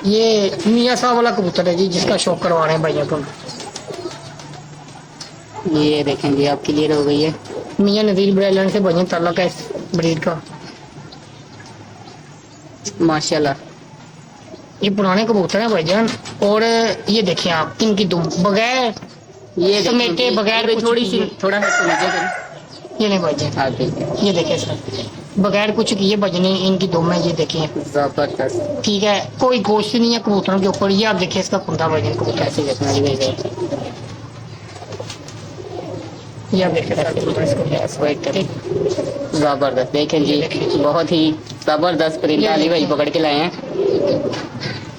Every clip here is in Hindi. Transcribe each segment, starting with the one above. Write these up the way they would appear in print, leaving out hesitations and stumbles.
ये मियाँ साहब वाला कबूतर है जी, जिसका शौक करवा रहे हैं भाइयों को। ये देखें जी, आप क्लियर हो गई है। मियाँ नज़ीर ब्राइलैंड से भाइयों ताल्लुक है इस ब्रीड का। माशाल्लाह, ये पुराने कबूतर हैं भाईजान। और ये देखें आप, इनकी दुम बगैर ये समेटे बगैर कुछ थोड़ी सी किए। थोड़ा सा नीचे करें। ये नहीं भाईजान, हाँ ठीक है, ये देखें सर, बगैर कुछ किए बजने इनकी दुम है, ये देखें। जबरदस्त। ठीक है, कोई गोश्त नहीं है कबूतरों के ऊपर। ये आप देखिए इसका कुंदा भाईजान कबूतर, ऐसे देखना जी भाई, ये आप देखिए सर कबूतर इसको। जबरदस्त। देखें जी, बहुत ही जबरदस्त परिंदा अली भाई पकड़ के लाए हैं।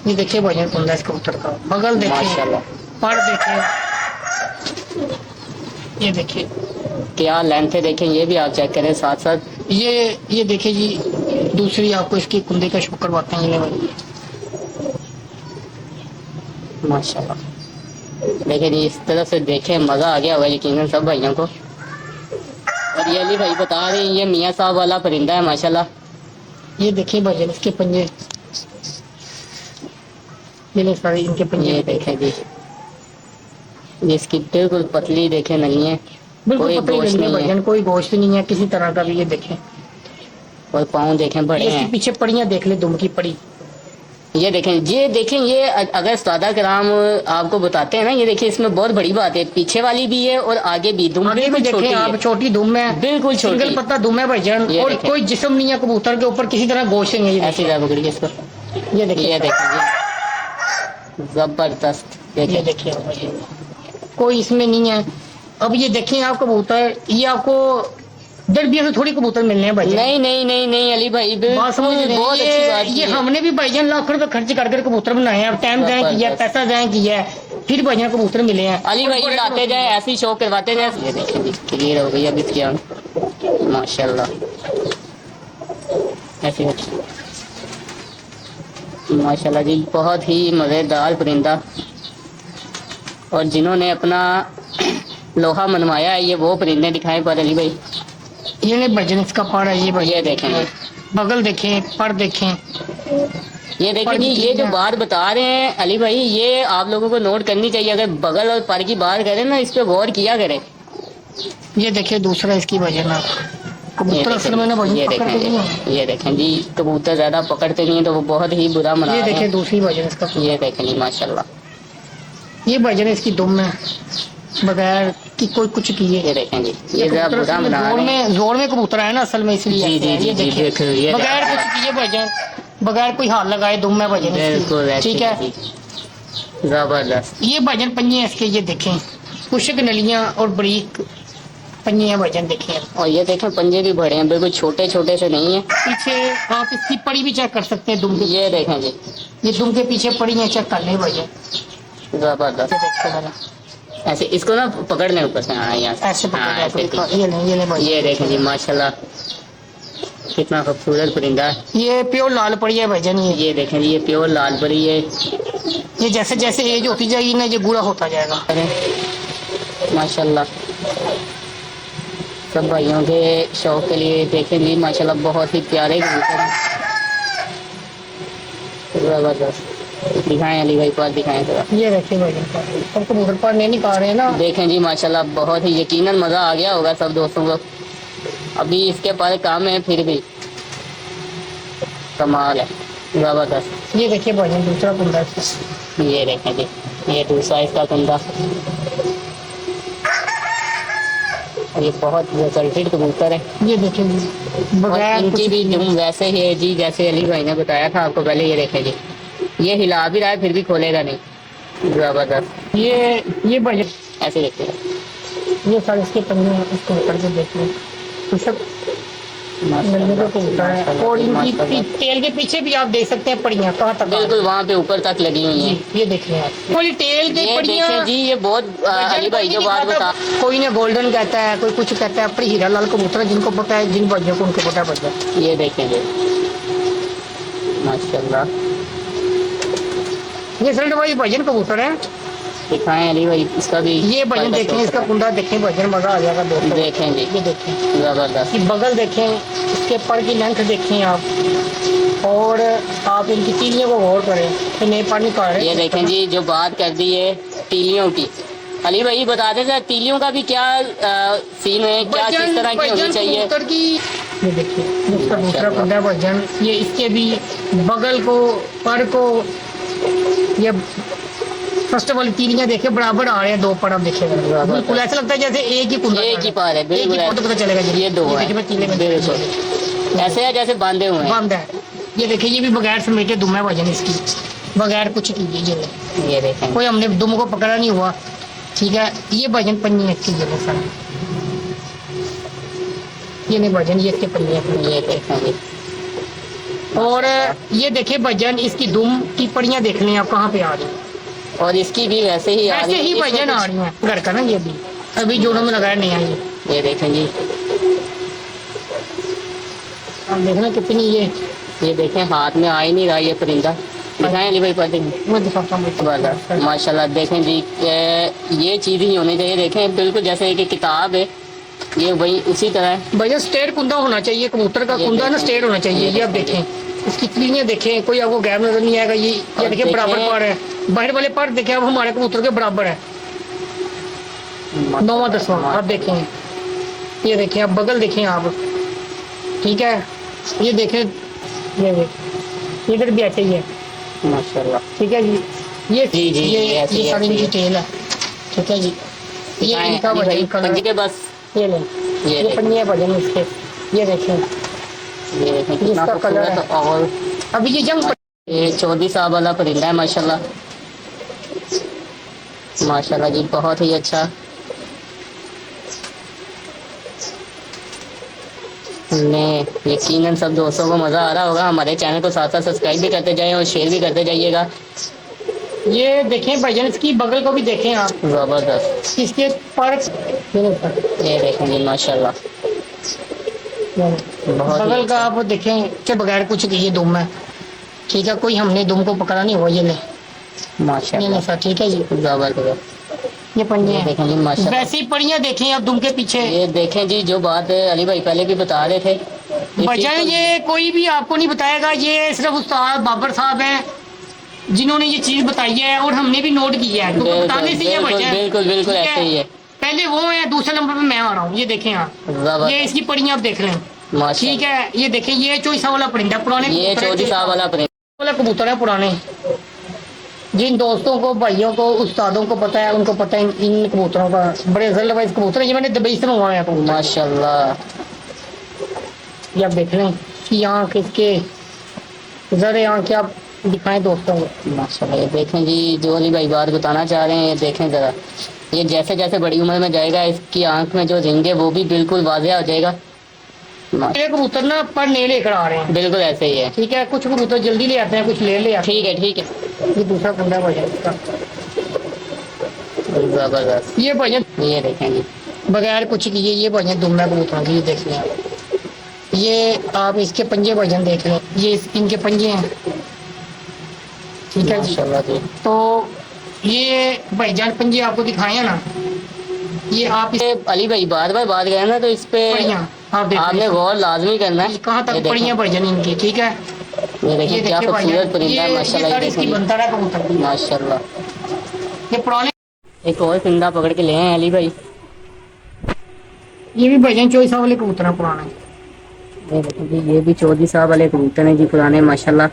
ये देखिए भाईजान कुंदा इस कबूतर का, बगल देखिए, माशाल्लाह, पर देखिए, ये देखिए क्या लेंथ है, देखें ये भी आप चेक करें साथ साथ। ये देखिए जी, दूसरी आपको इसकी कुंदे का शौक करवाते हैं ये भाई। माशाल्लाह, देखें जी, इस तरह से देखें मजा आ गया होगा यकीनन सब भाइयों को। और ये अली भाई बता रहे हैं ये मियाँ साहब वाला परिंदा है माशाल्लाह। ये देखिए भाईजान इसके पंजे, ये ले सारे इनके पंजे। ये देखें जी, ये इसकी बिल्कुल पतली देखें नहीं है, बिल्कुल कोई पतली गोश्त नहीं है नहीं है। भाईजान, कोई गोश्त नहीं है किसी तरह का भी। ये देखें, और पाँव देखें बड़े ये इसके हैं। पीछे पड़ियां देख ले, दुम की पड़ी। ये देखें, ये देखें, ये अगर सादा कराम आपको बताते हैं ना, ये देखिए इसमें बहुत बड़ी बात है, पीछे वाली भी है और आगे भी दुम आगे भी बिल्कुल छोटी देखें आप, है, छोटी दुम है, बिल्कुल छोटी। सिंगल पत्ता दुम है भाईजान। ये और देखें। कोई जिस्म नहीं है कबूतर के ऊपर, किसी तरह गोश्त नहीं है। ये ऐसी देखिए, तरह पकड़िए इसको। ये देखिए, ये देखें जी, जबरदस्त। ये देखें देखिए आप भाईजान, कोई इसमें नहीं है। अब ये देखें आप कबूतर, ये आपको दर्बिया से थोड़ी कबूतर मिलने हैं भाईजान। नहीं नहीं नहीं नहीं अली भाई, बात समझ बिल्कुल रहे हैं? बहुत अच्छी बात ये है। हमने भी भाईजान लाखों रुपए खर्च कर कर कबूतर बनाए हैं, टाइम जाए किया, पैसा जाए किया, फिर भाईजान कबूतर मिले हैं। अली भाई लाते जाए, ऐसी शौक करवाते जाए। ये देखिए जी, क्लियर हो गई अब इसकी आंख, माशाल्लाह। ऐसी माशाल्लाह जी, बहुत ही मज़ेदार परिंदा। और जिन्होंने अपना लोहा मनवाया है, ये वो परिंदे दिखाएं पर अली भाई। ये नहीं भाईजान इसका पाड़ है, ये भाई ये देखें, बगल देखें, पर देखें। ये देखिए जी, ये जो बात बता रहे हैं अली भाई, ये आप लोगों को नोट करनी चाहिए। अगर बगल और पर की बात करें ना, इस पे गौर किया करें। ये देखिए दूसरा इसकी भाईजान, कबूतर असल में ना भाईजान ये पकड़ते नहीं हैं। देखें, ये देखें जी, कबूतर ज्यादा पकड़ते नहीं है तो वो बहुत ही बुरा मना ये रहे देखिए हैं। दूसरी भाईजान इसका, ये देखें जी, माशाल्लाह। ये भाईजान इसकी दुम है, बगैर कि कोई कुछ किए। ये देखें जी, ये जरा कबूतर बुरा असल में मना रहे हैं। जोर में कबूतर है ना असल में, इसलिए जी, ऐसे जी, है। जी, ये जी, देखिए देखो, ये बगैर कुछ किए भाईजान, बगैर कोई हाथ लगाए दुम है भाईजान बिल्कुल इसकी। ऐसी ठीक है, जी, जबरदस्त। ये भाईजान पंजे हैं इसके, ये देखें, कुशक नलियां और बरीक पंजे हैं भाईजान, देखें। और ये देखें पंजे भी बड़े हैं, बिल्कुल छोटे छोटे से नहीं है। पीछे आप इसकी पड़ी भी चेक कर सकते हैं, दुम के। ये देखें जी, ये दुम के पीछे पड़ी है, चेक कर ले भाईजान। जबरदस्त। ये देखो जरा, ऐसे इसको ना पकड़ लें ऊपर से, हाँ यहाँ से। ऐसे पकड़ हाँ, के ऐसे देखो, ठीक। ये नहीं भाई, ये देखें जी, माशाल्लाह, कितना खूबसूरत परिंदा है। ये प्योर लाल पड़ी है भाईजान। ये देखें जी, ये प्योर लाल परी है। ये जैसे जैसे एज होती जाएगी ना, ये बूढ़ा होता जाएगा। अरे माशाल्लाह, सब भाइयों के शौक के लिए देखें जी, माशाल्लाह बहुत ही प्यारे कबूतर हैं। जबरदस्त। दिखाएं अली भाई, पास दिखाएं थोड़ा। ये देखिए भाईजान, सब कबूतर पर नहीं निकाल रहे हैं ना। देखें जी, माशाल्लाह बहुत ही यकीनन मज़ा आ गया होगा सब दोस्तों को। अभी इसके पास काम है, फिर भी कमाल है, जबरदस्त। ये देखिए भाईजान दूसरा कुंदा इसका। ये देखें जी, ये दूसरा इसका कुंदा। और ये बहुत रिजल्टेड कबूतर है। ये देखिए जी, और बगैर इनकी कुछ भी दुम वैसे ही है जी, जैसे अली भाई ने बताया था आपको पहले। ये देखें जी, ये हिला भी रहा है फिर भी खोलेगा नहीं, जबरदस्त। ये भाईजान, ऐसे देखते हैं, ये सारे इसके पंजे हैं, इसको ऊपर से देखिए, कुशक नलियों का कबूतर है। और इनकी टेल के पीछे भी आप देख सकते हैं पड़ियां कहाँ तक। बिल्कुल वहाँ पे ऊपर तक लगी हुई है। ये देख रहे हैं आप, कोई टेल के ये पड़ियां। देखें जी, ये बहुत अली भाई जो बात बता, कोई ने गोल्डन कहता है, कोई कुछ कहता है, पर हीरा लाल कबूतर है, जिनको पता है, जिन भाइयों को उनको पता है। ये देखें जी, माशाल्लाह। ये सर भाई भाईजान कबूतर है, दिखाएं अली भाई इसका भी। ये भजन देखें, इसका कुंडा देखें भजन, मजा आ जाएगा दोस्तों। देखें जी, ये देखें, जबरदस्त। इसकी बगल देखें, इसके पर की लेंथ देखें आप, और आप इनकी तीलियों को गौर करें कि नए पानी का ये देखें जी, जो बात कर दी है तीलियों की, अली भाई बता दें सर तीलियों का भी क्या सीन है, क्या किस तरह की होनी चाहिए। ये देखिए इसका दूसरा कुंडा भजन, ये इसके भी बगल को, पर को, ये फर्स्ट वाली तीलियां देखे बराबर आ रहे हैं, दो पर आप देखिएगा, बिल्कुल ऐसा लगता है जैसे एक ही कुंडा, एक ही पार है, बिल्कुल पता चलेगा जी। ये दो है, बिल्कुल ऐसे है जैसे बांधे हुए हैं। बंद है। ये देखिए ये भी बगैर समेटे दुम है भजन इसकी, बगैर कुछ कीजिए। ये देखें, कोई हमने दुम को पकड़ा नहीं हुआ, ठीक है। ये भजन पन्नी है इसकी, ये सर ये नहीं भजन, ये इसके पन्नी है। ये देखें जी, और ये देखे भजन इसकी दुम की पड़ियां देख लें आप कहाँ पे आ रही हैं, और इसकी भी वैसे ही आ रही ऐसे है, ही भजन आ रही है घर का ना। ये भी अभी जोड़ों में लगाया नहीं आई, ये देखें जी, आप देखना कितनी ये देखें हाथ में आ ही नहीं रहा ये परिंदा। दिखाएं अली भाई पढ़ते हैं, मैं दिखाता हूँ। माशाल्लाह देखें जी, ये चीज़ ही होनी चाहिए। देखें बिल्कुल जैसे एक किताब है, ये वही उसी तरह भैया स्टेट कुंदा होना चाहिए, कबूतर का कुंदा ना स्टेट होना चाहिए। ये आप देखें, इसकी तीलियां देखें, कोई आपको गैप नजर नहीं आएगा। ये देखिए बराबर पर है, बाहर वाले पर देखें अब हमारे कबूतर के बराबर है, 9वां 10वां आप देखें। ये देखें आप बगल देखें आप, ठीक है। ये देखें, ये इधर भी ऐसे ही है माशाल्लाह, ठीक है जी। ये जी, जी, ये सारी इनकी टेल है, ठीक है जी। ये इनका वजन पंजे के बस, ये लें, ये पन्नी है वजन इसके। ये देखें, ये देखें कितना इसका कलर है। खूबसूरत। और अभी ये जंग ये चौधरी साहब वाला परिंदा है माशाल्लाह, माशाल्लाह जी, बहुत ही अच्छा। मैं यकीनन सब दोस्तों को मज़ा आ रहा होगा। हमारे चैनल को साथ साथ सब्सक्राइब भी करते जाएं और शेयर भी करते जाइएगा। ये देखें भजन इसकी बगल को भी देखें आप, ज़बरदस्त। इसके पर ये देखें जी माशाल्लाह, बहुत बगल का आप देखें के बगैर कुछ किए दुम है, ठीक है। कोई हमने दुम को पकड़ा नहीं हुआ। ये ले, ये माशाल्लाह, ले सर, ठीक है जी। ज़बरदस्त। ये पन्नी ये है, देखें जी माशाल्लाह, वैसी पड़ियां देखें आप दुम के पीछे। ये देखें जी, जो बात अली भाई पहले भी बता रहे थे, भजन ये कोई भी आपको नहीं बताएगा, ये सिर्फ उस्ताद बाबर साहब हैं जिन्होंने ये चीज बताई है, और हमने भी नोट की है, तो बताने से ये भजन बिल्कुल बिल्कुल ऐसे ही है। पहले वो है, दूसरे नंबर पे मैं आ रहा हूँ। ये देखें आप, ये इसकी पड़ियां आप देख लें, ठीक है। ये देखें, ये चौसा वाला परिंदा पुराने, ये चौधरी साहब वाला कबूतर है पुराने। जिन दोस्तों को, भाइयों को, उस्तादों को पता है, उनको पता है इन कबूतरों का। बड़े रिजल्ट वाइज कबूतर है, ये मैंने दुबई से मंगवाया है माशाल्लाह। ये आप देख लें कि आँख इसके, जरे आँख आप दिखाएं दोस्तों को माशाल्लाह। ये देखें जी, जो अली भाई बात बताना चाह रहे हैं, ये देखें ज़रा, ये जैसे जैसे बड़ी उम्र में जाएगा इसकी आंख में जो रिंग है वो भी बिल्कुल वाज़ेह हो जाएगा। एक कबूतर ना पर नहीं लेकर आ रहे हैं, बिल्कुल ऐसे ही है, ठीक है। कुछ कबूतर जल्दी ले आते हैं, कुछ ले आते ठीक है ठीक है। हैं। ये दूसरा कुंडा भजन इसका, ज़बरदस्त। ये भजन ये देखें जी, बगैर कुछ किए ये भजन दुम है कबूतरों की। ये देख लें आप, ये आप इसके पंजे भजन देख लें, ये इनके पंजे हैं, ठीक है जी। माशाल्लाह जी, तो ये भाईजान पंजे आपको दिखाए हैं ना, ये आप इस अली भाई बार बार बात करें ना तो इस पे पड़ियां आप देख आपने गौर लाजमी करना है। कहाँ ये तक देखें, पड़ियां भजन इनकी, ठीक है। ये देखिए क्या खूबसूरत परिंदा है माशाल्लाह। ये इसकी देखें बनता है कबूतर की। माशाल्लाह। ये पुराने, एक और परिंदा पकड़ के ले आए अली भाई। ये भी भजन चौसा वाले कबूतर है पुराने। ये देखिए जी, ये भी चौधरी साहब वाले कबूतर हैं जी पुराने माशाल्लाह।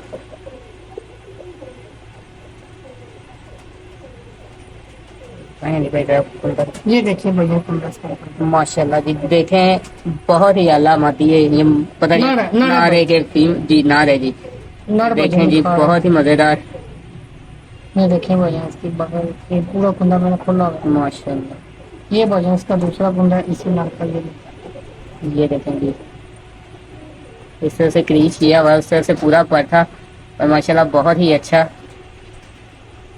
ये देखिए भजन कुंडा माशाल्लाह जी, देखें बहुत ही अलामती है ये, पता नहीं नारे के जी, नारे जी, देखें जी बहुत ही मजेदार। ये देखें भजन इसकी बगल, ये पूरा कुंडा मैंने खोला हुआ है। माशाल्लाह। ये भजन इसका दूसरा कुंडा इसी नाम का। ये देखें जी, इस तरह से क्रीच किया हुआ, उस तरह से पूरा पर था, और माशाल्लाह बहुत ही अच्छा।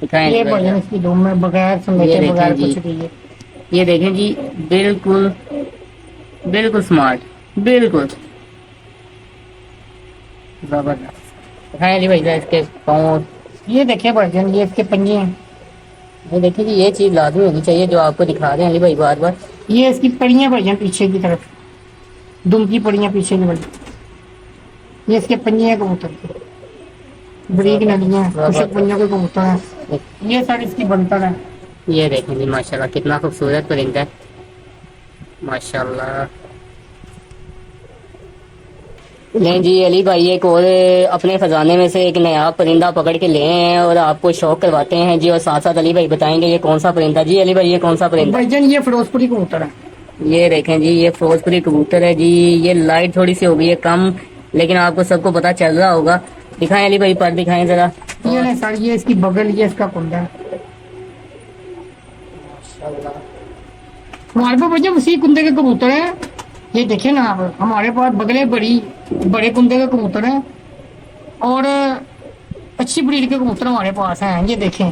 दिखाएं ये भजन इसकी धूम में बगैर समेटे, बगैर कुछ किए। ये देखें जी, बिल्कुल बिल्कुल स्मार्ट, बिल्कुल जबरदस्त। दिखाएं अली भाई इसके पाँव। ये देखें भजन, ये इसके पंजे हैं, ये देखिए जी, ये चीज़ लाजमी होनी चाहिए जो आपको दिखा रहे हैं अली भाई बार बार। ये इसकी परियां भाईजान पीछे की तरफ, दुम की परियां पीछे की तरफ। ये इसके पंजे हैं कबूतर के, बरीक नलियां, खुशक पंजों के कबूतर हैं। ये सर इसकी बनतर है। ये देखें जी माशाल्लाह कितना खूबसूरत परिंदा है माशाल्लाह। नहीं जी अली भाई एक और अपने खजाने में से एक नया परिंदा पकड़ के ले आए हैं और आपको शौक करवाते हैं जी। और साथ साथ अली भाई बताएंगे ये कौन सा परिंदा जी। अली भाई ये कौन सा परिंदा? भाईजान ये फिरोजपुरी कबूतर है। ये देखें जी ये फिरोजपुरी कबूतर है जी। ये लाइट थोड़ी सी हो गई है कम, लेकिन आपको सबको पता चल रहा होगा। दिखाएं अली भाई, पर दिखाएं जरा। ये नहीं सर, ये इसकी बगल, ये इसका कुंडा है। हमारे पास भैया उसी कुंदे के कबूतर है। ये देखे ना आप, हमारे पास बगले बड़े कुंदे के कबूतर हैं और अच्छी ब्रीड के कबूतर हमारे पास हैं। ये देखें,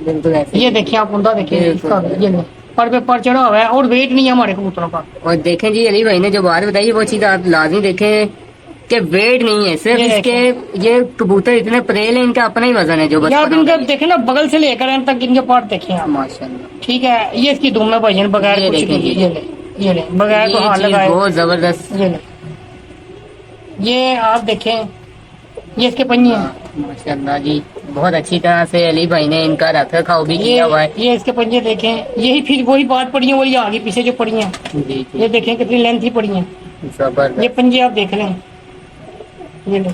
बिल्कुल ऐसे। ये देखिए आप कुंदा देखिए इसका, ये नहीं पर पे पर चढ़ा हुआ है और वेट नहीं है हमारे कबूतरों का। और देखें जी अली भाई ने जो बात बताई वो चीज़ आप लाजमी देखें कि वेट नहीं है, सिर्फ ये इसके ये कबूतर इतने परेल हैं, इनका अपना ही वजन है जो या आप बचपन इनका में। देखें ना, बगल से लेकर एंड तक इनके पार्ट देखें आप। माशाल्लाह ठीक है, ये इसकी दुम में भाईजान बगैर ये कुछ देखें नहीं, जी। ये ले बगैर को ये हाथ चीज़ लगाए। बहुत जबरदस्त। ये ले, ये आप देखें, ये इसके पंजे हैं। माशाल्लाह जी बहुत अच्छी तरह से अली भाई ने इनका रख रखाव भी किया हुआ है। ये इसके पंजे देखें, यही फिर वही बात पड़ी है, वही आगे पीछे जो पड़ी हैं। जी ये जी देखें कितनी लेंथ ही पड़ी है। जबरदस्त। ये पंजे आप देख लें, ये ले,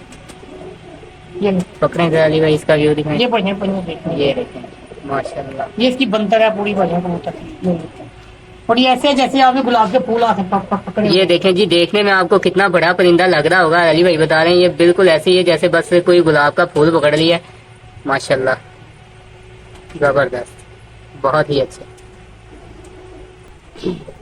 ये ले, पकड़े जरा अली भाई, इसका व्यू दिखाएं। ये पंजे पंजे देखें। ये देखें माशाल्लाह। ये इसकी बनतर है पूरी बढ़िया कबूतर है। और ये ऐसे है जैसे आपने गुलाब के फूल हाथ में पकड़े। ये देखें जी, देखने में आपको कितना बड़ा परिंदा लग रहा होगा। अली भाई बता रहे हैं ये बिल्कुल ऐसे ही है जैसे बस कोई गुलाब का फूल पकड़ लिया है। माशाल्लाह जबरदस्त, बहुत ही अच्छे।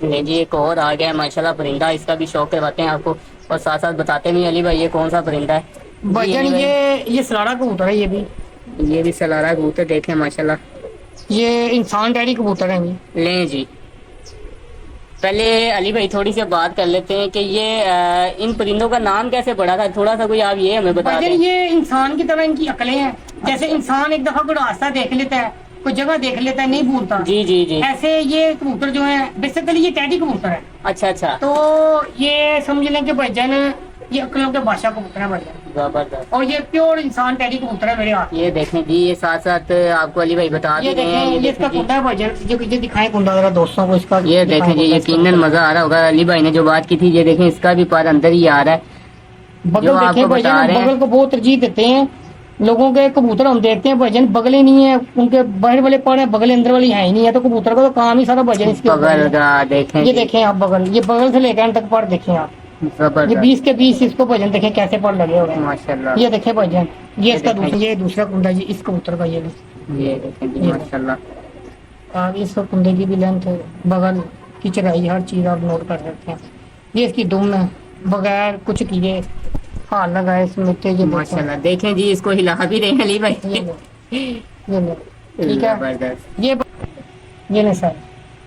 नहीं जी एक और आ गया है माशाल्लाह परिंदा, इसका भी शौक करवाते हैं आपको और साथ साथ बताते भी हैं अली भाई ये कौन सा परिंदा है। भाईजान जी, ये सलारा कबूतर है। ये भी सलारा कबूतर देखें माशाल्लाह। ये इंसान डैडी कबूतर है। लें जी, पहले अली भाई थोड़ी सी बात कर लेते हैं कि ये इन परिंदों का नाम कैसे पड़ा था, थोड़ा सा कोई आप ये हमें बता भाईजान दें। ये इंसान की तरह इनकी अकलें हैं। जैसे इंसान एक दफा कोई रास्ता देख लेता है, कोई जगह देख लेता है, नहीं भूलता। जी जी जी। ऐसे ये कबूतर जो है, बेसिकली ये टैडी कबूतर है। अच्छा अच्छा। तो ये समझ लें कि भाईजान ये अकलों के बादशाह कबूतर है भाईजान। जबरदस्त। और ये प्योर इंसान टैडी कबूतर है मेरे हाथ। ये देखें जी, ये साथ साथ आपको अली भाई बता ये भी रहे हैं। देखें, ये इसका जी। कुंडा है भाईजान। ये दिखाएं कुंडा जरा दोस्तों को इसका। ये देखें जी, यकीनन मजा आ रहा होगा। अली भाई ने जो बात की थी, ये देखें इसका भी पर अंदर ही आ रहा है। जो बगल आपको देखें बता भाईजान, रहे हैं। बगल को बहुत तरजीह देते हैं लोगों के। कबूतर हम देखते हैं भाईजान, बगले नहीं है उनके, बाहर वाले पर है, बगले अंदर वाली है ही नहीं है। तो कबूतर का तो काम ही सारा भाईजान इसके ऊपर बगल है। का देखें ये जी, देखें आप बगल, ये बगल से लेकर तक पर देखें आप। ये जबरदस्त 20 के 20 इसको भाईजान देखें कैसे पर लगे हुए हैं। माशाल्लाह। ये देखें भाईजान, ये इसका देखें। ये दूसरा कुंडा जी इस कबूतर का। ये ये देखें जी ये। माशाल्लाह। आगे इसका कुंडे की भी लेंथ है, बगल की चढ़ाई, हर चीज आप नोट कर सकते हैं। ये इसकी दुम है, बगैर कुछ किए हाथ लगाए इसमें। ये माशाल्लाह देखें जी, इसको हिला भी रहे हैं अली भाई। ये ले, ठीक है। जबरदस्त। ये नहीं सर,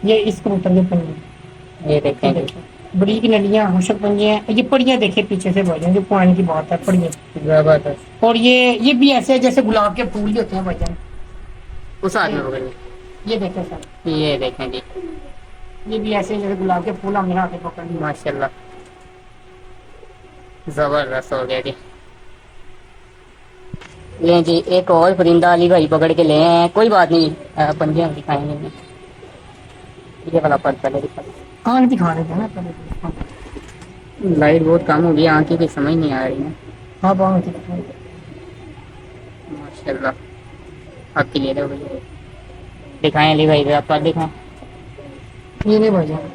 ये इस कबूतर के पंजे। ये देखें जी, बड़ी की नलियां, हुशक पंजे हैं। ये पड़ियां देखिए पीछे से भाईजान, जो पुरानी की बात है, पड़ियां। जबरदस्त। और ये भी ऐसे है जैसे गुलाब के फूल होते हैं भाईजान। उस हाथ में पकड़ ये देखें सर, ये देखें जी ये भी ऐसे जैसे गुलाब के फूल हमने हाथ में पकड़ लिए। माशाल्लाह जबरदस्त हो गया जी। ले जी एक और परिंदा अली भाई पकड़ के ले आए हैं। कोई बात नहीं, पंजे हम दिखाएंगे नहीं। ये वाला पर पहले दिखा। कान दिखा रहे थे ना पहले। लाइट बहुत कम हो गई, आंखें की समझ नहीं आ रही है। हाँ बात दिखा। माशाल्लाह आपके लिए दो भैया दिखाएं अली भाई, आप पर दिखाएं। ये नहीं भाईजान,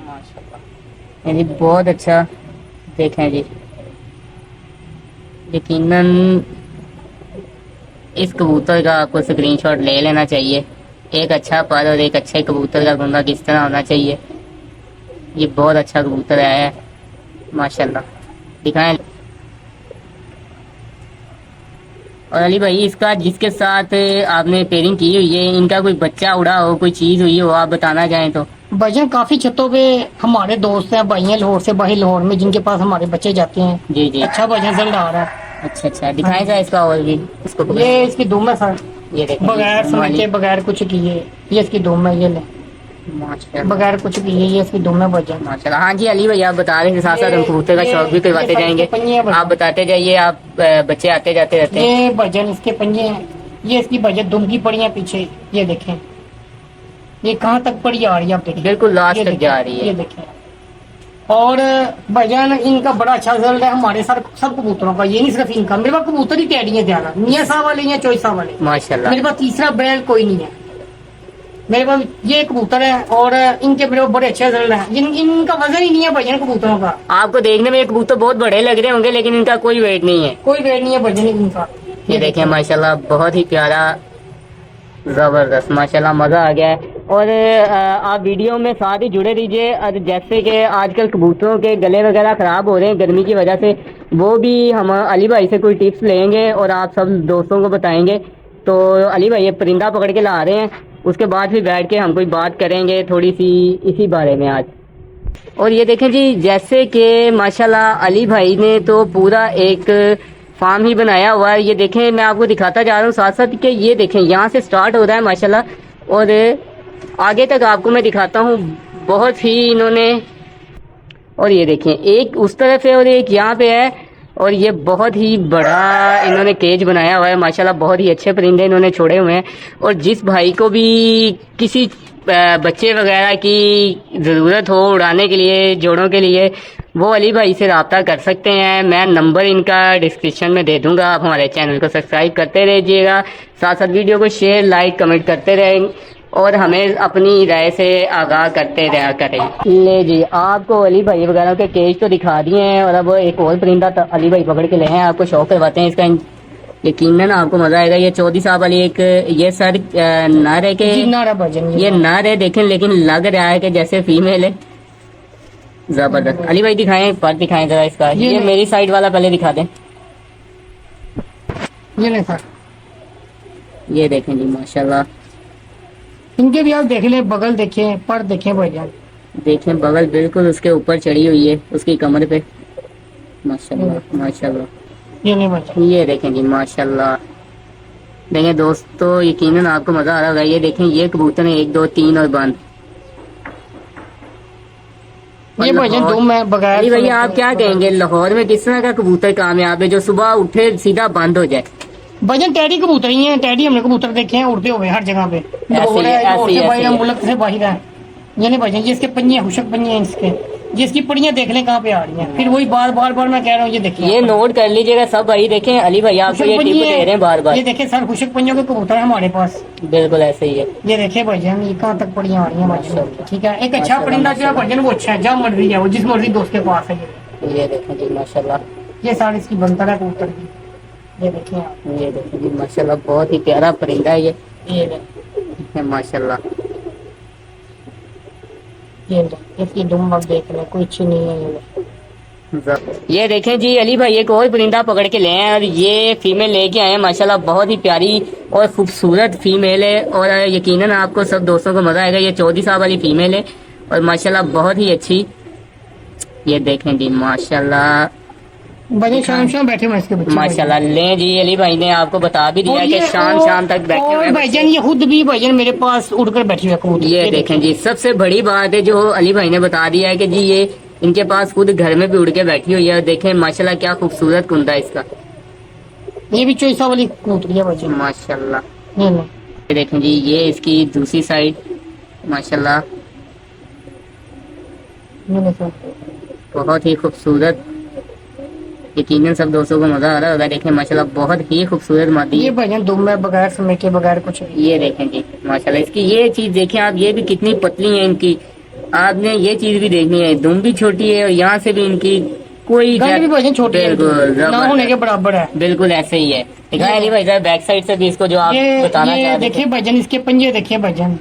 माशाल्लाह ये जी बहुत अच्छा। देखें जी, यकीनन इस कबूतर का आपको स्क्रीनशॉट ले लेना चाहिए। एक अच्छा पर और एक अच्छे कबूतर का गुंगा किस तरह होना चाहिए। ये बहुत अच्छा कबूतर आया है माशाल्लाह, दिखाएं। और अली भाई इसका जिसके साथ आपने पेयरिंग की हुई है, इनका कोई बच्चा उड़ा हो, कोई चीज़ हुई हो, आप बताना चाहें तो। भाईजान काफी छतों पे हमारे दोस्त हैं, भाई हैं लाहौर से, बाहर लाहौर में, जिनके पास हमारे बच्चे जाते हैं। जी जी। अच्छा भाईजान रिजल्ट आ रहा है। अच्छा अच्छा, दिखाएं जरा इसका और भी, इसको ये इसकी दुम है सर। ये देखें बगैर जी, समेटे बगैर कुछ किए, ये इसकी दुम है, ये ले माशाल्लाह बगैर कुछ किए, ये इसकी दुम है भजन। माशाल्लाह। हाँ जी अली भाई आप बता रहे हैं, साथ साथ हम कबूतर का शौक भी करवाते ये जाएंगे, पंजे हैं आप बताते जाइए, आप बच्चे आते जाते रहते हैं। ये भजन इसके पंजे हैं, ये इसकी भजन दुम की पड़ी है पीछे, ये देखें ये कहाँ तक पड़ी आ रही है, आप देखें बिल्कुल लास्ट ये तक देखें, जा रही है। ये देखें। और भजन इनका बड़ा अच्छा रिजल्ट है हमारे सर सब कबूतरों का, ये नहीं सिर्फ इनका, मेरे पास कबूतर ही टेडी है ज्यादा, मियाँ साहब वाले या चोई साहब वाले, माशाल्लाह मेरे पास तीसरा ब्रांड कोई नहीं है। मेरे पास ये कबूतर है और इनके मेरे को बड़े अच्छे रिजल्ट है, इनका वजन ही नहीं है भजन कबूतरों का। आपको देखने में ये कबूतर बहुत बड़े लग रहे होंगे लेकिन इनका कोई वेट नहीं है। कोई वेट नहीं है भजन इनका। ये देखें माशाल्लाह बहुत ही प्यारा, जबरदस्त माशाल्लाह, मजा आ गया है। और आप वीडियो में साथ ही जुड़े रहिए। और जैसे कि आजकल कबूतरों के गले वगैरह ख़राब हो रहे हैं गर्मी की वजह से, वो भी हम अली भाई से कोई टिप्स लेंगे और आप सब दोस्तों को बताएंगे। तो अली भाई ये परिंदा पकड़ के ला रहे हैं, उसके बाद फिर बैठ के हम कोई बात करेंगे थोड़ी सी इसी बारे में आज। और ये देखें जी जैसे कि माशाल्लाह अली भाई ने तो पूरा एक फार्म ही बनाया हुआ है। ये देखें मैं आपको दिखाता जा रहा हूँ साथ साथ कि ये देखें यहाँ से स्टार्ट हो रहा है माशाल्लाह, और आगे तक आपको मैं दिखाता हूँ। बहुत ही इन्होंने, और ये देखें एक उस तरफ है और एक यहाँ पे है, और ये बहुत ही बड़ा इन्होंने केज बनाया हुआ है माशाल्लाह। बहुत ही अच्छे परिंदे इन्होंने छोड़े हुए हैं। और जिस भाई को भी किसी बच्चे वगैरह की ज़रूरत हो उड़ाने के लिए, जोड़ों के लिए, वो अली भाई से रब्ता कर सकते हैं। मैं नंबर इनका डिस्क्रिप्शन में दे दूंगा। आप हमारे चैनल को सब्सक्राइब करते रहिएगा, साथ साथ वीडियो को शेयर लाइक कमेंट करते रहें और हमें अपनी राय से आगाह करते रहा करें। ले जी आपको अली भाई वगैरह के केज तो दिखा दिए हैं, और अब एक और परिंदा तो अली भाई पकड़ के ले हैं, आपको शौक करवाते हैं इसका। यकीनन आपको मजा आएगा। ये चौधरी साहब वाली एक, ये सर नर है के ये नर है देखें, लेकिन लग रहा है कि जैसे फीमेल है। जबरदस्त। अली भाई दिखाएं, पर दिखाएं जरा इसका। ये मेरी साइड वाला पहले दिखा दें। ये नहीं सर, ये देखें जी माशाल्लाह, इनके भी आप देख लें, बगल देखें, पर देखें भैया, देखें बगल बिल्कुल उसके ऊपर चढ़ी हुई है उसकी कमर पे, माशाल्लाह माशाल्लाह। ये नहीं भैया, ये देखें जी माशाल्लाह। देखें दोस्तों यकीनन आपको मजा आ रहा होगा। ये देखें ये कबूतर है 1 2 3 और बंद। ये भजन दुम है बगैर। अली भैया आप क्या कहेंगे, लाहौर में किस तरह का कबूतर कामयाब है जो सुबह उठे सीधा बंद हो जाए? भजन टैडी कबूतर ही है, टैडी हमने कबूतर देखे हैं उड़ते हुए हर जगह पे, मुल्क से बाहर है। ये नहीं भजन, जिसके पंजे हुशक पंजे हैं इसके, जिसकी पड़ियां देख लें कहाँ पे आ रही हैं। फिर वही बार बार मैं कह रहा हूँ, ये देखिए, ये नोट कर लीजिएगा सब भाई। देखें अली भाई आपको ये टिप दे रहे हैं बार बार। ये देखें सर, हुशक पंजों के कबूतर है हमारे पास, बिल्कुल ऐसे ही है। ये देखे भजन, ये कहाँ तक पड़ियां आ रही हैं भजन। ठीक है, एक अच्छा परिंदा जो है भजन वो अच्छा है, जहाँ मर्जी है वो, जिस मर्जी दोस्त के पास है। ये देखें जी माशाल्लाह, ये सारी इसकी बनतर है कबूतर की। ये देखें आप, ये देखें जी माशाल्लाह, बहुत ही प्यारा परिंदा है ये माशाल्लाह। ये इसकी दुम अब देख ले, कोई अच्छी नहीं है ये देखें जी अली भाई एक और परिंदा पकड़ के ले आए, और ये फीमेल लेके आए हैं माशाल्लाह। बहुत ही प्यारी और खूबसूरत फीमेल है, और यकीनन आपको सब दोस्तों को मजा आएगा। ये चौधरी साहब वाली फीमेल है और माशाल्लाह बहुत ही अच्छी। ये देखें जी माशाल्लाह, बड़े शाम बैठे हुए इसके बच्चे माशाल्लाह। ले जी अली भाई ने आपको बता भी दिया कि शाम तक बैठे हुए भाईजान, ये खुद भी भाईजान मेरे पास उड़कर बैठी हुई है। ये देखें जी सबसे बड़ी बात है जो अली भाई ने बता दिया है कि जी ये इनके पास खुद घर में भी उड़ के बैठी हुई है। देखें माशाल्लाह क्या खूबसूरत कुंदा है इसका। ये भी चोइसा वाली कबूतरी है भाईजान माशाल्लाह। ये देखें जी ये इसकी दूसरी साइड माशाल्लाह, बहुत ही खूबसूरत। यकीनन सब दोस्तों को मजा आ रहा होगा। देखें माशाल्लाह बहुत ही खूबसूरत मादी। ये भजन दुम है बगैर समेटे बगैर कुछ। ये देखें जी माशाल्लाह, इसकी ये चीज देखें आप, ये भी कितनी पतली है इनकी। आपने ये चीज भी देखनी है, दुम भी छोटी है और यहाँ से भी इनकी कोई भी भजन छोटी है, ना होने के बराबर है। बिल्कुल ऐसे ही है। दिखाएं अली भाई जरा बैक साइड से भी इसको जो आप बताना चाहते हैं। देखिए भजन, इसके पंजे देखिए भजन,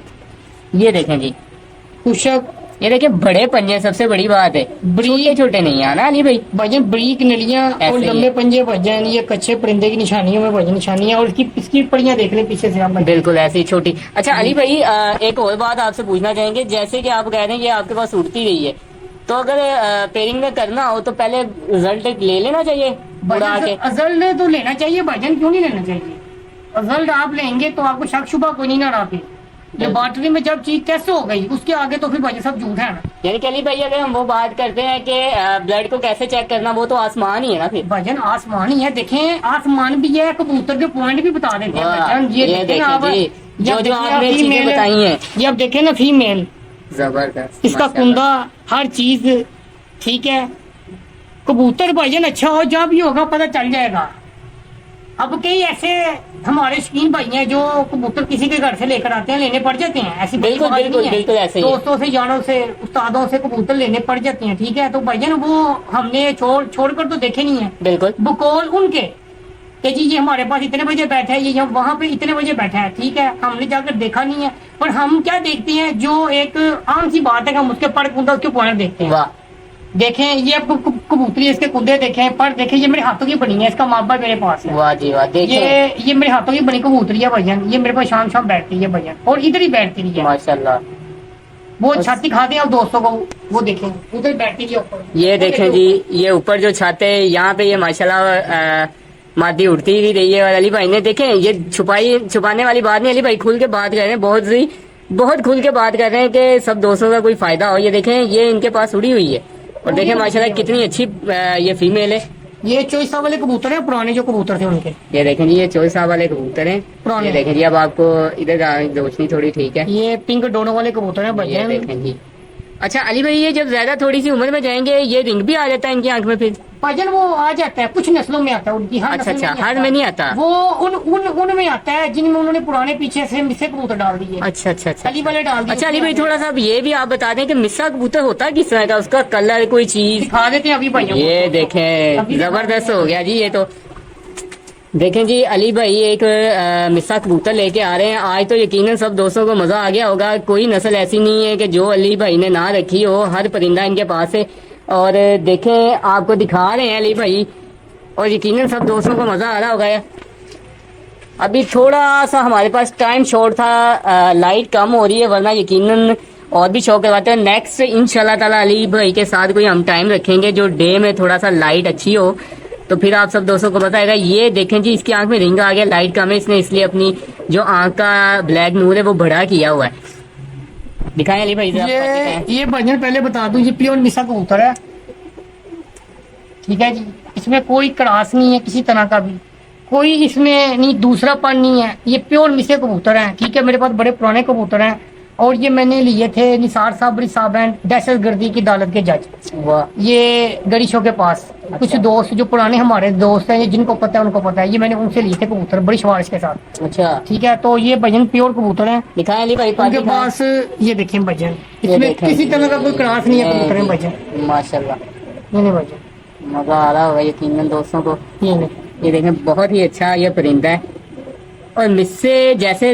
ये देखें जी कुशक। ये देखिए बड़े पंजे, सबसे बड़ी बात है छोटे छोटे नहीं है ना अली भाई। भजन बरीक नलियां और लंबे पंजे भजन, ये कच्चे परिंदे की निशानियों में भजन निशानी है। और इसकी पड़ियां देख ले पीछे से आप, बिल्कुल ऐसी छोटी। अच्छा अली भाई एक और बात आपसे पूछना चाहेंगे, जैसे कि आप कह रहे हैं कि आपके पास उड़ती रही है, तो अगर पेयरिंग में करना हो तो पहले रिजल्ट ले लेना चाहिए उड़ा के? रिजल्ट तो लेना चाहिए भजन, क्यों नहीं लेना चाहिए? रिजल्ट आप लेंगे तो आपको शक शुबा कोई नहीं ना रहा फिर। लेबोरेटरी में जब चीज टेस्ट हो गई उसके आगे तो फिर भाई सब झूठ है ना। यानी कि अली भाई अगर हम वो बात करते हैं कि ब्लड को कैसे चेक करना, वो तो आसमान ही है ना फिर। भजन आसमान ही है, देखें आसमान भी है, कबूतर के पॉइंट भी बता देते हैं वाह, भजन। ये देखें ना आप, जी, जो जब आपने देखिए चीजें female- बताई हैं, ये अब देखें ना फीमेल, जबरदस्त, इसका माशाल्लाह। कुंदा हर चीज ठीक है। कबूतर भाईजान अच्छा हो जब भी होगा पता चल जाएगा। अब कई ऐसे हमारे शौकीन भाई हैं जो कबूतर किसी के घर से लेकर आते हैं, लेने पड़ जाते हैं, ऐसी बड़ी बिल्कुल बात नहीं बिल्कुल है। बिल्कुल ऐसे ही है। दोस्तों से, यारों से, उस्तादों से कबूतर लेने पड़ जाते हैं, ठीक है। तो भाईजान वो हमने छोड़कर तो देखे नहीं है, बिल्कुल बकौल उनके कि जी ये हमारे पास इतने बजे बैठा है, ये वहां पे इतने बजे बैठा है, ठीक है। हमने जाकर देखा नहीं है, पर हम क्या देखते हैं, जो एक आम सी बात है कि हम उसके पर कुंदा उसके पॉइंट देखते हैं। वाह, देखें ये अब कबूतरी, इसके कुंदे देखें, पर देखें ये मेरे हाथों की बनी है, इसका मापा मेरे पास है। वाह जी वाह, देखिए ये मेरे हाथों की बनी कबूतरी है भजन, ये मेरे पास शाम शाम बैठती है भजन, और इधर ही बैठती रही है। माशाल्लाह। वो छत दिखाते हैं अब दोस्तों को, वो देखें उधर बैठती है ऊपर। ये देखें जी, ये ऊपर जो छत है यहाँ पे ये माशाल्लाह मादी उड़ती ही रही है। और अली भाई ने देखें, ये छुपाने वाली बात नहीं, अली भाई खुल के बात कर रहे हैं, बहुत खुल के बात कर रहे हैं कि सब दोस्तों का कोई फायदा हो। ये देखें, ये इनके पास उड़ी हुई है, और देखें माशाल्लाह कितनी अच्छी ये फीमेल है। ये चोइसा वाले कबूतर है, पुराने जो कबूतर थे उनके। ये देखें जी, ये 24 साल वाले कबूतर हैं। पुराने। ये देखें जी, अब आपको इधर रोशनी थोड़ी ठीक है। ये पिंक डोनो वाले कबूतर है ये भजन। देखें जी। अच्छा अली भाई, ये जब ज्यादा थोड़ी सी उम्र में जाएंगे ये रिंग भी आ जाता है इनकी आंख में फिर? भजन वो आ जाता है, कुछ नस्लों में आता है उनकी, हर अच्छा नस्ल अच्छा, नहीं हर आता। में नहीं आता। वो उनमें आता है जिनमें उन्होंने पुराने पीछे से मिस्से कबूतर डाल दिए, अच्छा अच्छा अच्छा अली वाले डाल दिए। अच्छा अली भाई, थोड़ा सा अब ये भी आप बता दें कि मिस्सा कबूतर होता किस तरह का, उसका कलर कोई चीज? दिखा देते हैं अभी भाइयों ये को। देखें, अभी जबरदस्त हो गया जी ये तो। देखें जी, अली भाई एक मिस्सा कबूतर लेके आ रहे हैं आज, तो यकीनन सब दोस्तों को मजा आ गया होगा। कोई नस्ल ऐसी नहीं है कि जो अली भाई ने ना रखी हो, हर परिंदा इनके पास है। और देखें, आपको दिखा रहे हैं अली भाई, और यकीनन सब दोस्तों को मजा आ रहा होगा यार। अभी थोड़ा सा हमारे पास टाइम शॉर्ट था, लाइट कम हो रही है, वरना यकीनन और भी शौक करवाते हैं। नेक्स्ट इंशाल्लाह ताला अली भाई के साथ कोई हम टाइम रखेंगे जो डे में थोड़ा सा लाइट अच्छी हो, तो फिर आप सब दोस्तों को बताएगा। ये देखें जी, इसकी आंख में रिंग आ गया, लाइट कम है, इसने इसलिए अपनी जो आंख का ब्लैक नूर है वो बढ़ा किया हुआ है। दिखाएं अली भाई जरा, ये भजन पहले बता दूं, ये प्योर मिस्सा कबूतर है, ठीक है जी। इसमें कोई क्रास नहीं है किसी तरह का भी, कोई इसमें नहीं दूसरापन नहीं है। ये प्योर मिस्से कबूतर हैं, ठीक है। मेरे पास बड़े पुराने कबूतर हैं, और ये मैंने लिए थे निसार साबरी साहब हैं, दहशत गर्दी की अदालत के जज, वाह ये गरीशों के पास। कुछ दोस्त जो पुराने हमारे दोस्त हैं, जिनको पता है उनको पता है, ये मैंने उनसे लिए थे कबूतर बड़ी शवारिश के साथ, अच्छा। ठीक है। तो ये भजन प्योर कबूतर हैं, दिखाएं अली भाई, उनके पास। ये देखें भजन, इसमें देखें। किसी तरह का कोई क्रास नहीं है कबूतर में भजन। माशाल्लाह, ये नहीं भजन, मजा आ रहा होगा यकीनन दोस्तों को। ये नहीं। ये देखें, बहुत ही अच्छा ये परिंदा है। और मिससे जैसे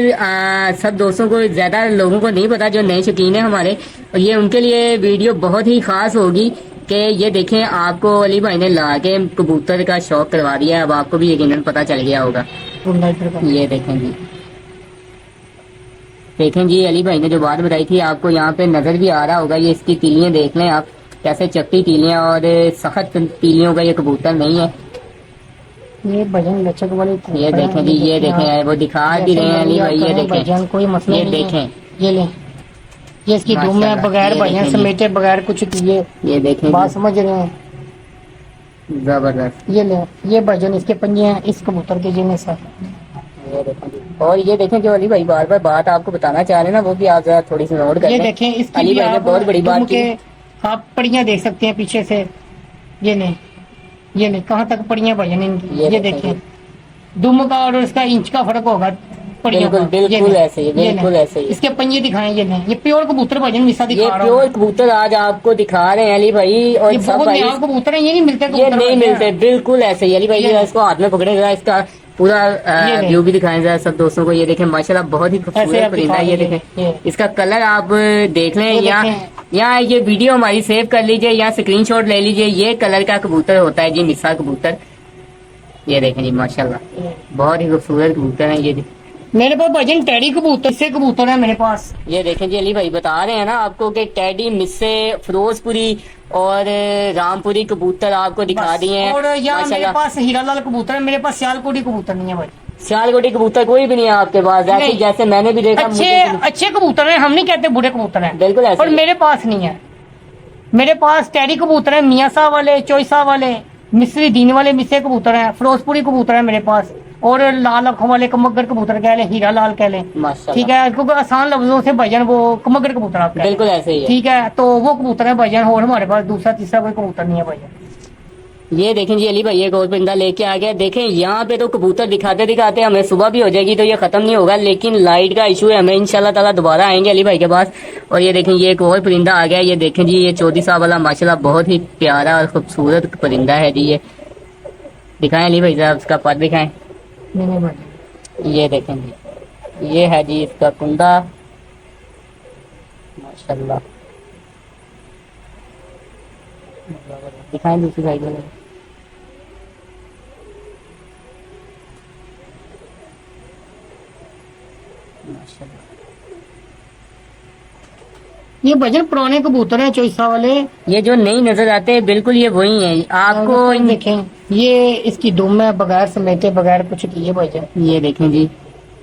सब दोस्तों को, ज़्यादा लोगों को नहीं पता जो नए शौकीन है हमारे, और ये उनके लिए वीडियो बहुत ही ख़ास होगी कि ये देखें, आपको अली भाई ने ला के कबूतर का शौक करवा दिया है। अब आपको भी यकीनन पता चल गया होगा। ये देखें जी, देखें जी, अली भाई ने जो बात बताई थी आपको यहाँ पे नज़र भी आ रहा होगा। ये इसकी तीलियाँ देख लें आप, कैसे चपटी तीलियाँ, और सख्त तीलियों का ये कबूतर नहीं है। ये भजन लचक वाले ये देखें जी, ये देखें, वो दिखा भी रहे हैं अली भाई, ये देखें भजन, कोई मसला ये नहीं है। देखें, ये ले, ये इसकी धूम है माशाल्लाह, बगैर ये भजन देखें जी। समेटे, बगैर कुछ किए, ये देखें बात जी, समझ रहे हैं। जबरदस्त। ये ले, ये भजन इसके पंजे हैं इस कबूतर के जिन्हें से। ये देखें जी, और ये देखें जो अली भाई बार बार बात आपको बताना चाह रहे हैं ना, वो भी आप जरा थोड़ी सी नोट कर ये लें। देखें, इसकी अली भी भाई ने आप बहुत बड़ी बात दुम की। के आप पड़ियाँ देख सकते हैं पीछे से। ये नहीं, ये नहीं, कहाँ तक पड़ियाँ भजन इनकी, ये ये देखें देखें। दुम का और उसका इंच का फर्क होगा पड़ियों का। बिल्कुल, ये बिल्कुल नहीं, ऐसे ही, ये बिल्कुल नहीं। ऐसे ही। इसके पंजे दिखाएं, ये नहीं, ये प्योर कबूतर भजन मिसा ये दिखा रहा प्योर हूं। कबूतर आज आपको दिखा रहे हैं अली भाई, और ये सब बहुत भाई नया कबूतर है, ये नहीं मिलते ये कबूतर नहीं भजन। मिलते, बिल्कुल ऐसे ही। अली भाई ये इसको हाथ में पकड़े जरा, इसका पूरा ये नहीं। व्यू भी दिखाएं जरा सब दोस्तों को। ये देखें माशाल्लाह, बहुत ही ऐसे खूबसूरत आप परिंदा है। दिखा ये दीजिए, देखें, ये। इसका कलर आप देख लें, ये यहाँ देखें। यहाँ ये वीडियो हमारी सेव कर लीजिए, यहाँ स्क्रीनशॉट ले लीजिए। ये कलर का कबूतर होता है जी मिसा कबूतर। ये देखें जी, माशाल्लाह बहुत ही खूबसूरत कबूतर है ये। मेरे पास भजन टैडी कबूतर से कबूतर है मेरे पास। ये देखें जी, अली भाई बता रहे हैं ना आपको कि टैडी, मिस्से, फिरोजपुरी और रामपुरी कबूतर आपको दिखा बस। दिए हैं और यहाँ मेरे माशाल्लाह। पास हीरालाल कबूतर है, मेरे पास सियालकोटी कबूतर नहीं है भाई। सियालकोटी कबूतर कोई भी नहीं है आपके पास, जैसे नहीं। जैसे मैंने भी देखा अच्छे कबूतर हैं, हम नहीं कहते बुरे कबूतर हैं, बिल्कुल ऐसे पर ही। मेरे पास नहीं है। मेरे पास टैरी कबूतर है, मियाँ साहब वाले, चोई साहब वाले, मिस्री दीन वाले मिस्से कबूतर हैं, फिरोजपुरी कबूतर है मेरे पास, और लाल आंखों वाले कमगर कबूतर कह लें, हीरा लाल कह लें, माशाल्लाह। ठीक है, क्योंकि आसान लफ्जों से भजन वो कमगर कबूतर आप कहते हैं। बिल्कुल ऐसे ही है। ठीक है, तो वो कबूतर है भजन, और हमारे पास दूसरा तीसरा कोई कबूतर नहीं है भजन। ये देखें जी, अली भाई एक और परिंदा लेके आ गया। देखें यहाँ पे तो कबूतर दिखाते दिखाते हमें सुबह भी हो जाएगी तो ये खत्म नहीं होगा, लेकिन लाइट का इशू है, हमें इंशाल्लाह ताला दोबारा आएंगे अली भाई के पास। और ये देखें ये एक और परिंदा आ गया, ये देखें जी, ये चौधरी साहब वाला माशाल्लाह बहुत ही प्यारा और खूबसूरत परिंदा है जी। ये दिखाएं अली भाई साहब, इसका पर दिखाएं। नहीं भजन। ये देखें जी, ये है जी इसका कुंदा, माशाल्लाह। दिखाएं दूसरी साइड में। माशाल्लाह। ये भजन पुराने कबूतर हैं चोइसा वाले। ये जो नहीं नजर आते हैं बिल्कुल ये वही है आपको। देखें, ये इसकी दुम है, बगैर समेटे बगैर कुछ किए भजन। ये देखें जी,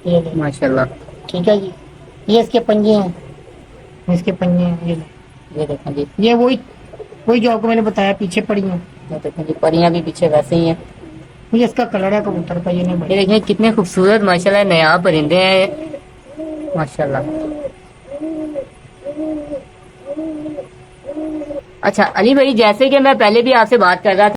ये देखें। माशाल्लाह। ठीक है जी, ये इसके पंजे हैं, इसके पंजे हैं, ये देखें जी, ये वही वही जो आपको मैंने बताया पीछे पड़ी हैं। ये देखें जी, परियां भी पीछे वैसे ही हैं। ये इसका कलर है कबूतर का, ये नहीं ये भजन। देखें कितने खूबसूरत माशाल्लाह नया परिंदे हैं, माशाल्लाह। अच्छा अली भाई, जैसे कि मैं पहले भी आपसे बात कर रहा था